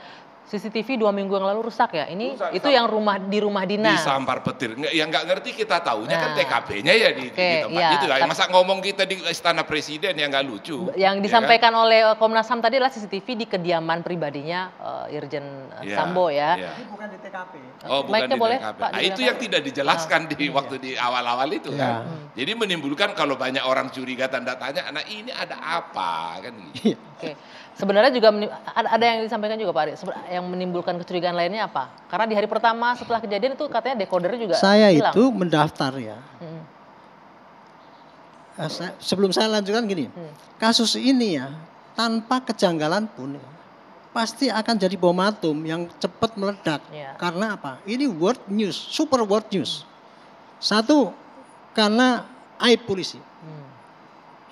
CCTV 2 minggu yang lalu rusak ya. Ini rusak, itu yang di rumah dinas. Disampar petir. Yang nggak ngerti kita tahunya kan TKP-nya ya di tempat itu. Masa ngomong kita di Istana Presiden yang nggak lucu. Yang disampaikan oleh Komnas HAM tadi adalah CCTV di kediaman pribadinya Irjen Sambo ya. Ini bukan di TKP. Oh, bukan di TKP. Itu yang tidak dijelaskan di waktu di awal-awal itu kan. Jadi menimbulkan kalau banyak orang curiga tanda tanya, nah ini ada apa kan gitu. Sebenarnya juga ada yang disampaikan juga Pak Ari, yang menimbulkan kecurigaan lainnya apa? Karena di hari pertama setelah kejadian itu katanya dekodernya juga saya hilang. Itu mendaftar ya. Sebelum saya lanjutkan gini, kasus ini ya tanpa kejanggalan pun pasti akan jadi bom atom yang cepat meledak. Karena apa? Ini world news, super world news. Satu, karena aib polisi.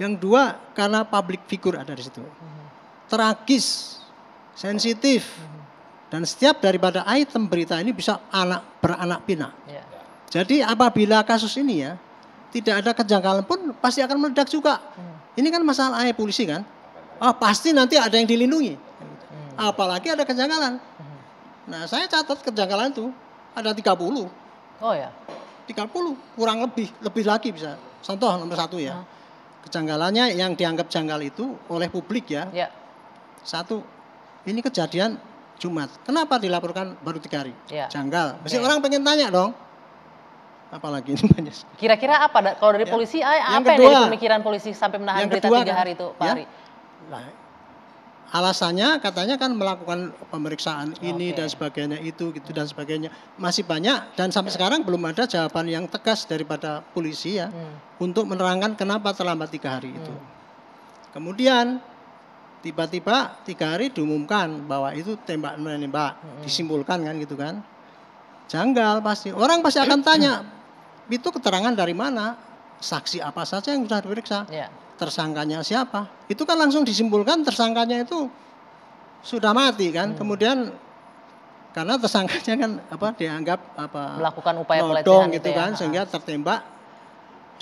Yang dua, karena public figure ada di situ. Tragis, sensitif, dan setiap daripada item berita ini bisa beranak pinak. Jadi apabila kasus ini ya tidak ada kejanggalan pun pasti akan meledak juga. Ini kan masalah polisi kan. Pasti nanti ada yang dilindungi. Apalagi ada kejanggalan. Nah saya catat kejanggalan itu ada 30. Oh ya. 30 kurang lebih lagi bisa. Contoh nomor 1 ya. Kejanggalannya yang dianggap janggal itu oleh publik ya. Satu, ini kejadian Jumat. Kenapa dilaporkan baru 3 hari? Janggal. Mesti orang pengen tanya dong. Apalagi ini banyak. Kira-kira apa kalau dari polisi apa yang dari pemikiran polisi sampai menahan berita 3 hari itu, Pak Ari? Nah, alasannya katanya kan melakukan pemeriksaan ini dan sebagainya itu gitu dan sebagainya. Masih banyak dan sampai sekarang belum ada jawaban yang tegas daripada polisi ya untuk menerangkan kenapa terlambat 3 hari itu. Kemudian tiba-tiba 3 hari diumumkan bahwa itu tembak menembak, disimpulkan kan gitu kan. Janggal pasti. Orang pasti akan tanya, itu keterangan dari mana? Saksi apa saja yang sudah diperiksa? Tersangkanya siapa? Itu kan langsung disimpulkan tersangkanya itu sudah mati kan. Kemudian karena tersangkanya kan dianggap melakukan upaya pelecehan gitu kan, sehingga tertembak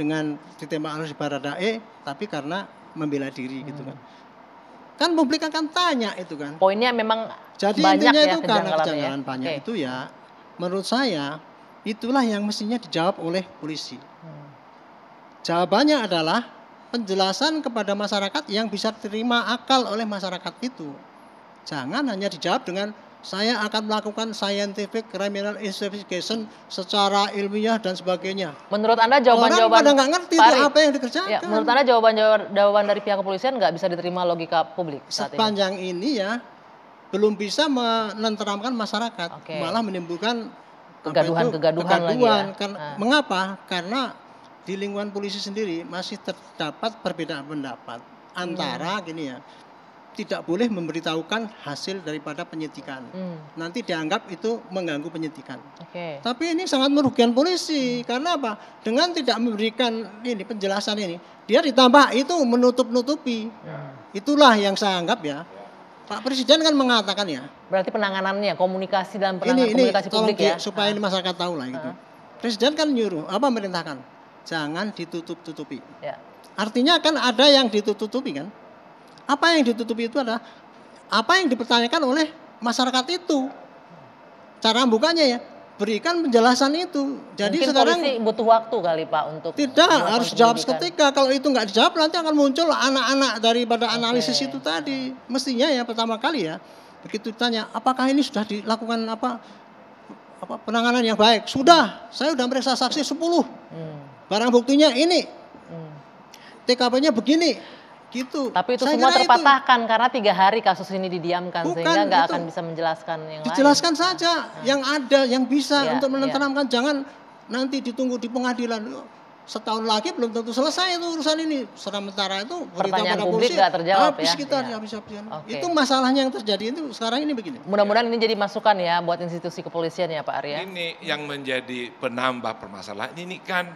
dengan ditembak oleh Baradae, tapi karena membela diri gitu kan. Kan publik akan tanya itu kan. Poinnya memang jadi banyak intinya ya itu karena kejanggalan banyak itu ya. Menurut saya itulah yang mestinya dijawab oleh polisi. Jawabannya adalah penjelasan kepada masyarakat yang bisa terima akal oleh masyarakat itu. Jangan hanya dijawab dengan saya akan melakukan scientific criminal investigation secara ilmiah dan sebagainya. Menurut Anda jawaban-jawaban orang pada nggak ngerti itu apa yang dikerjakan. Ya, menurut Anda jawaban dari pihak kepolisian nggak bisa diterima logika publik saat sepanjang ini ya belum bisa menenteramkan masyarakat, malah menimbulkan kegaduhan lagi ya. Mengapa? Karena di lingkungan polisi sendiri masih terdapat perbedaan pendapat antara gini ya, tidak boleh memberitahukan hasil daripada penyidikan. Nanti dianggap itu mengganggu penyidikan. Tapi ini sangat merugikan polisi. Karena apa? Dengan tidak memberikan ini penjelasan ini, dia ditambah itu menutup-nutupi. Itulah yang saya anggap ya. Pak Presiden kan mengatakan ya. Berarti penanganannya, komunikasi dan komunikasi publik ya. Supaya masyarakat tahu lah gitu. Presiden kan nyuruh, merintahkan, jangan ditutup-tutupi. Artinya kan ada yang ditutup-tutupi kan. Apa yang ditutupi itu adalah apa yang dipertanyakan oleh masyarakat itu. Cara bukanya ya, berikan penjelasan itu. Jadi mungkin sekarang polisi butuh waktu kali Pak untuk tidak harus jawab seketika. Kalau itu nggak dijawab nanti akan muncul anak-anak daripada analisis itu tadi. Mestinya ya pertama kali ya begitu ditanya apakah ini sudah dilakukan penanganan yang baik. Sudah, saya sudah meriksa saksi 10. Barang buktinya ini. TKP-nya begini. Gitu. Tapi itu semua terpatahkan karena 3 hari kasus ini didiamkan. Sehingga nggak akan bisa menjelaskan yang lain. Dijelaskan saja yang ada, yang bisa untuk menenteramkan. Jangan nanti ditunggu di pengadilan. Setahun lagi belum tentu selesai itu urusan ini. Sementara itu pertanyaan publik nggak terjawab habis ya. Kita itu masalahnya yang terjadi itu sekarang ini begini. Mudah-mudahan ini jadi masukan ya buat institusi kepolisian ya Pak Arya. Ini yang menjadi penambah permasalahan. Ini kan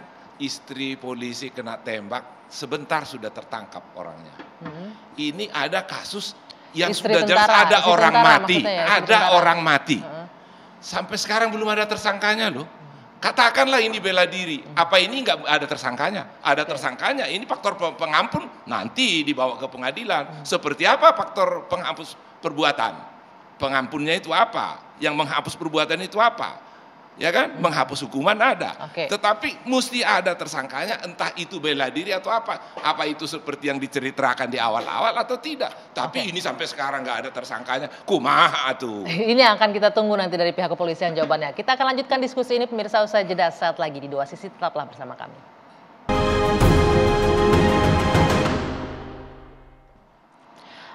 istri polisi kena tembak. Sebentar sudah tertangkap orangnya. Ini ada kasus yang istri sudah jelas ada orang mati, orang mati. Sampai sekarang belum ada tersangkanya loh. Katakanlah ini bela diri, apa ini nggak ada tersangkanya? Ada tersangkanya. Ini faktor pengampun nanti dibawa ke pengadilan. Seperti apa faktor penghapus perbuatan? Pengampunnya itu apa? Yang menghapus perbuatan itu apa? Ya kan, menghapus hukuman ada, tetapi mesti ada tersangkanya, entah itu bela diri atau apa itu seperti yang diceritakan di awal-awal atau tidak. Tapi ini sampai sekarang nggak ada tersangkanya, kumaha tuh. Ini yang akan kita tunggu nanti dari pihak kepolisian jawabannya. Kita akan lanjutkan diskusi ini pemirsa usai jeda saat lagi di Dua Sisi, tetaplah bersama kami.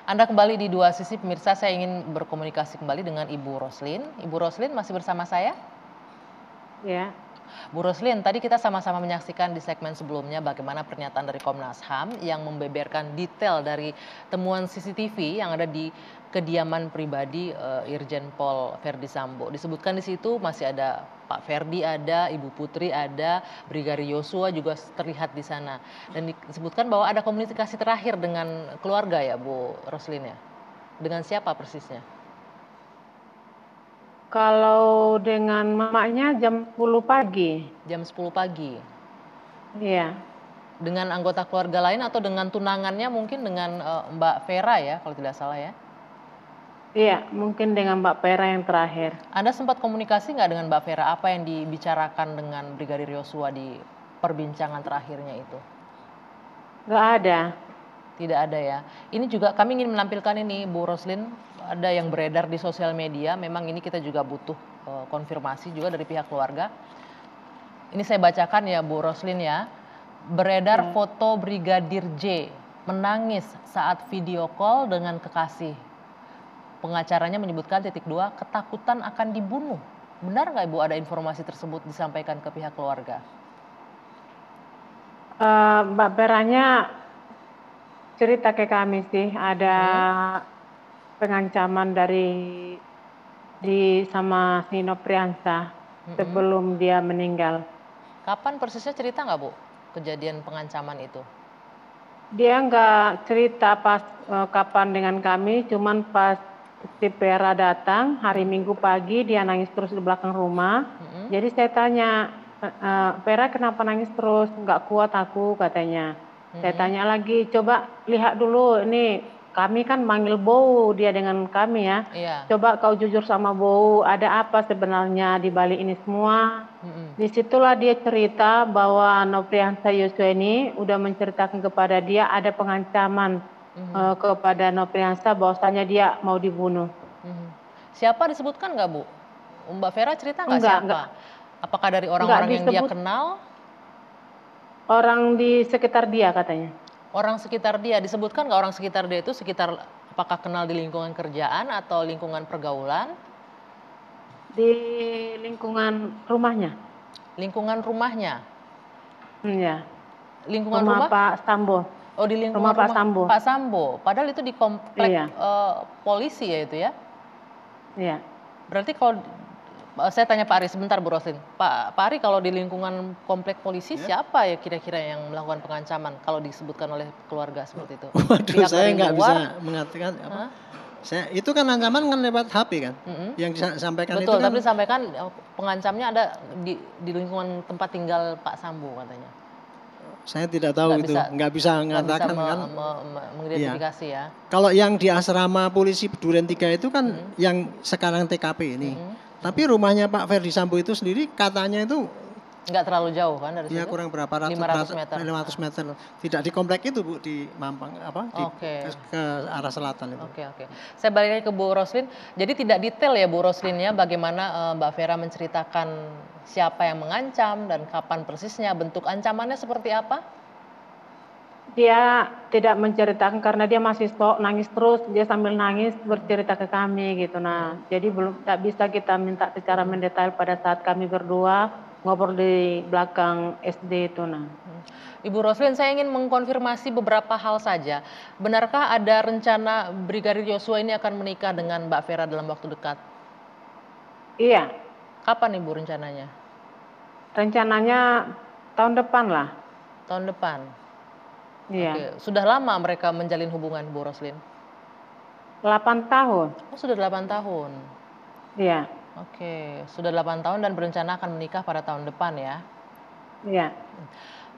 Anda kembali di Dua Sisi pemirsa, saya ingin berkomunikasi kembali dengan Ibu Roslin. Ibu Roslin masih bersama saya? Ya. Bu Roslin, tadi kita sama-sama menyaksikan di segmen sebelumnya bagaimana pernyataan dari Komnas HAM yang membeberkan detail dari temuan CCTV yang ada di kediaman pribadi Irjen Pol Verdi Sambo. Disebutkan di situ masih ada Pak Verdi ada, Ibu Putri ada, Brigadir Yosua juga terlihat di sana. Dan disebutkan bahwa ada komunikasi terakhir dengan keluarga ya Bu Roslin ya? Dengan siapa persisnya? Kalau dengan mamanya jam 10 pagi. Jam 10 pagi? Iya. Dengan anggota keluarga lain atau dengan tunangannya mungkin dengan Mbak Vera ya kalau tidak salah ya? Iya, mungkin dengan Mbak Vera yang terakhir. Anda sempat komunikasi nggak dengan Mbak Vera? Apa yang dibicarakan dengan Brigadir Yosua di perbincangan terakhirnya itu? Nggak ada. Tidak ada ya. Ini juga kami ingin menampilkan ini Bu Roslin, ada yang beredar di sosial media, memang ini kita juga butuh konfirmasi juga dari pihak keluarga. Ini saya bacakan ya Bu Roslin ya. Beredar foto Brigadir J menangis saat video call dengan kekasih. Pengacaranya menyebutkan titik 2 ketakutan akan dibunuh. Benar nggak Ibu ada informasi tersebut disampaikan ke pihak keluarga? Mbak Veranya cerita ke kami sih ada pengancaman sama Nino Priyansa sebelum dia meninggal. Kapan persisnya cerita nggak Bu kejadian pengancaman itu? Dia nggak cerita pas kapan dengan kami, cuman pas si Vera datang hari Minggu pagi dia nangis terus di belakang rumah. Jadi saya tanya, Vera kenapa nangis terus? Nggak kuat aku katanya. Saya tanya lagi, coba lihat dulu ini kami kan manggil Bowo dia dengan kami ya. Coba kau jujur sama Bowo, ada apa sebenarnya di balik ini semua? Disitulah dia cerita bahwa Nopriyansa Yosua ini udah menceritakan kepada dia ada pengancaman kepada Nopriyansa bahwasanya dia mau dibunuh. Siapa disebutkan nggak Bu? Mbak Vera cerita nggak siapa? Enggak. Apakah dari orang-orang yang dia kenal? Orang di sekitar dia katanya. Orang sekitar dia, disebutkan nggak orang sekitar dia itu sekitar apakah kenal di lingkungan kerjaan atau lingkungan pergaulan? Di lingkungan rumahnya. Lingkungan rumahnya? Iya. Lingkungan rumah Pak Sambo. Oh di lingkungan rumah Pak Sambo. Pak Sambo, padahal itu di komplek polisi ya itu ya? Iya. Berarti kalau saya tanya Pak Ari sebentar Bu Roslin. Pak Ari kalau di lingkungan komplek polisi siapa ya kira-kira yang melakukan pengancaman kalau disebutkan oleh keluarga seperti itu? Waduh, saya nggak bisa mengatakan apa. Saya itu kan ancaman kan lewat HP kan. Yang disampaikan betul, itu kan. Tapi disampaikan pengancamnya ada di lingkungan tempat tinggal Pak Sambo katanya. Saya tidak tahu nggak bisa mengatakan kan. Mengidentifikasi ya. Kalau yang di asrama polisi Duren 3 itu kan yang sekarang TKP ini. Tapi rumahnya Pak Ferdi Sambo itu sendiri katanya itu nggak terlalu jauh kan dari situ? Ya kurang berapa ratus 500 meter. 500 meter. Tidak di komplek itu Bu, di Mampang ke arah selatan itu. Oke. Saya balik lagi ke Bu Roslin. Jadi tidak detail ya Bu Roslin ya bagaimana Mbak Vera menceritakan siapa yang mengancam dan kapan persisnya, bentuk ancamannya seperti apa? Dia tidak menceritakan karena dia masih nangis terus, dia sambil nangis bercerita ke kami gitu. Nah, jadi tak bisa kita minta secara mendetail pada saat kami berdua ngobrol di belakang SD itu. Nah, Ibu Roslin, saya ingin mengkonfirmasi beberapa hal saja. Benarkah ada rencana Brigadir Yosua ini akan menikah dengan Mbak Vera dalam waktu dekat? Iya. Kapan Ibu rencananya? Rencananya tahun depan lah. Tahun depan? Iya. Oke. Sudah lama mereka menjalin hubungan, Bu Roslin? 8 tahun. Oh, sudah 8 tahun? Iya. Oke, sudah 8 tahun dan berencana akan menikah pada tahun depan ya? Iya.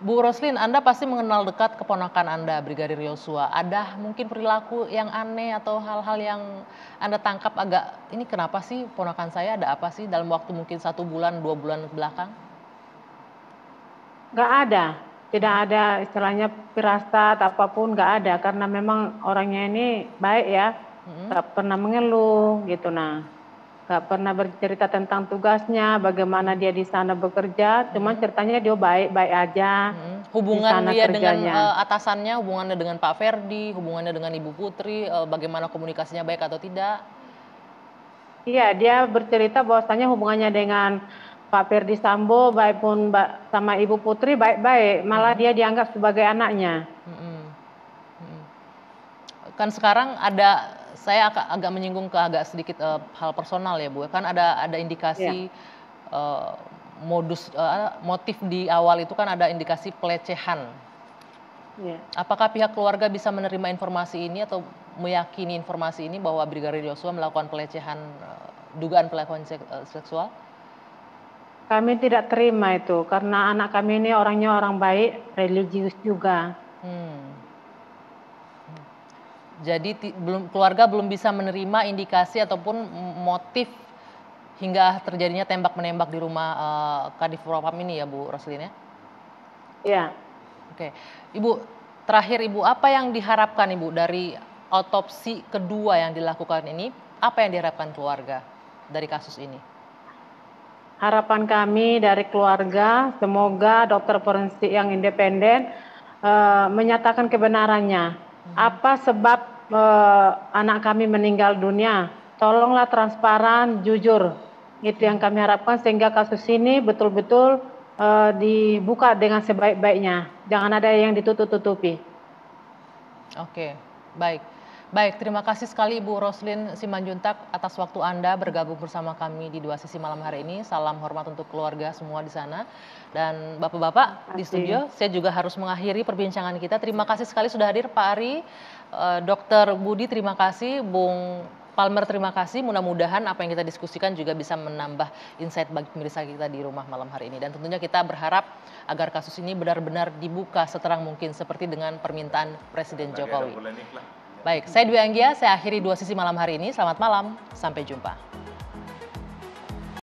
Bu Roslin, Anda pasti mengenal dekat keponakan Anda, Brigadir Yosua. Ada mungkin perilaku yang aneh atau hal-hal yang Anda tangkap agak, ini kenapa sih ponakan saya, ada apa sih dalam waktu mungkin 1 bulan, 2 bulan ke belakang? Nggak ada. Tidak ada istilahnya firasat apapun, nggak ada. Karena memang orangnya ini baik ya. Nggak pernah mengeluh gitu. Nah, nggak pernah bercerita tentang tugasnya, bagaimana dia di sana bekerja. Cuman ceritanya dia baik-baik aja. Hubungan dia kerjanya dengan atasannya, hubungannya dengan Pak Ferdi, hubungannya dengan Ibu Putri, bagaimana komunikasinya baik atau tidak? Iya, dia bercerita bahwasanya hubungannya dengan Pak Ferdi Sambo baik pun sama Ibu Putri baik-baik, malah dia dianggap sebagai anaknya. Kan sekarang ada, saya agak menyinggung ke agak sedikit hal personal ya Bu, kan ada indikasi motif di awal itu kan ada indikasi pelecehan. Apakah pihak keluarga bisa menerima informasi ini atau meyakini informasi ini bahwa Brigadir Yosua melakukan pelecehan, dugaan pelecehan seksual? Kami tidak terima itu karena anak kami ini orangnya orang baik, religius juga. Jadi keluarga belum bisa menerima indikasi ataupun motif hingga terjadinya tembak menembak di rumah Kadif Propam ini ya Bu Roslin ya? Iya. Oke, Ibu, Terakhir Ibu, apa yang diharapkan Ibu dari otopsi kedua yang dilakukan ini? Apa yang diharapkan keluarga dari kasus ini? Harapan kami dari keluarga, semoga dokter forensik yang independen menyatakan kebenarannya. Apa sebab anak kami meninggal dunia? Tolonglah transparan, jujur. Itu yang kami harapkan sehingga kasus ini betul-betul dibuka dengan sebaik-baiknya. Jangan ada yang ditutup-tutupi. Oke, baik. Baik, terima kasih sekali Ibu Roslin Simanjuntak atas waktu Anda bergabung bersama kami di Dua Sisi malam hari ini. Salam hormat untuk keluarga semua di sana. Dan Bapak-Bapak di studio, saya juga harus mengakhiri perbincangan kita. Terima kasih sekali sudah hadir Pak Ari, Dr. Budi terima kasih, Bung Palmer terima kasih. Mudah-mudahan apa yang kita diskusikan juga bisa menambah insight bagi pemirsa kita di rumah malam hari ini. Dan tentunya kita berharap agar kasus ini benar-benar dibuka seterang mungkin seperti dengan permintaan Presiden Jokowi. Baik, saya Dwi Anggia, saya akhiri Dua Sisi malam hari ini. Selamat malam, sampai jumpa.